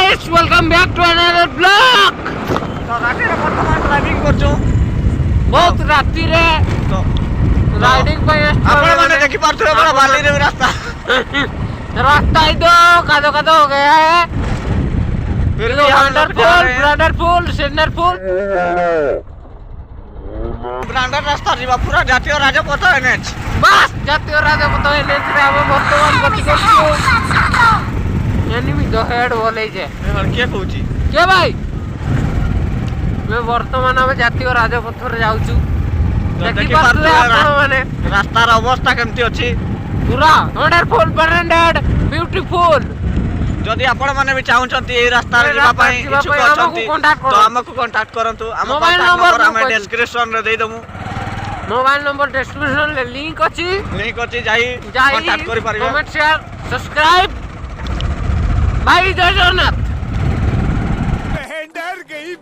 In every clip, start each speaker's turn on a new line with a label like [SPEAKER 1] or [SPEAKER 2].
[SPEAKER 1] Guys welcome back to another blog.
[SPEAKER 2] तो राती रे वर्तमान ड्राइविंग करछो
[SPEAKER 1] बहुत राती रे
[SPEAKER 2] तो
[SPEAKER 1] राइडिंग पे
[SPEAKER 2] आपण माने देखि पारथुरे बड़ा बाली रे रास्ता
[SPEAKER 1] रास्ता ही तो कादो कादो हो गया है।
[SPEAKER 2] फिर भी हम लोग जा रहे हैं
[SPEAKER 1] वंडरफुल सिंडरफुल
[SPEAKER 2] ब्रांडर रास्ता जीवा पूरा जातीय राजपथ एनएच
[SPEAKER 1] बस जातीय राजपथ एनएच रे हम वर्तमान गति करछु। एनिमी द हेड बोले जे
[SPEAKER 2] के कहूची
[SPEAKER 1] के भाई मैं वर्तमान हम जातीय राजपथ रे जाउछु। देखि पारथुरे आपण माने
[SPEAKER 2] रास्तार अवस्था केमती अछि
[SPEAKER 1] पूरा वंडरफुल ब्रांडेड ब्यूटीफुल।
[SPEAKER 2] जदि आपण माने भी चाहुचंती ए रास्ता रे जीवा पई इच्छुक अछंती तो हमकु कांटेक्ट करंतु हम
[SPEAKER 1] मोबाइल
[SPEAKER 2] कांटेक्ट नंबर हम
[SPEAKER 1] नंबर
[SPEAKER 2] डिस्क्रिप्शन रे दे दमु।
[SPEAKER 1] मोबाइल नंबर डिस्क्रिप्शन ले लिंक अछि जाई
[SPEAKER 2] कांटेक्ट करि परिबे।
[SPEAKER 1] कमेंट शेयर सब्सक्राइब भाई जय जगन्नाथ।
[SPEAKER 3] बहन डर गई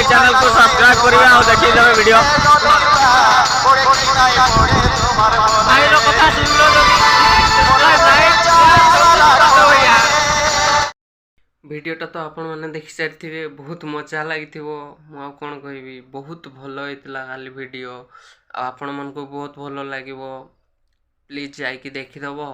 [SPEAKER 2] चैनल को सब्सक्राइब करिवे आ देखि देबे वीडियो
[SPEAKER 1] भाई रो कथा सुनलो वीडियोटा तो आपण माने देखि सारिथिबे बहुत मजा लागिथिबो। मु आ कोन कहबी बहुत भलो हेतला खाली वीडियो। आपण मन को बहुत भलो लागिवो प्लीज जाई कि देखि दबो।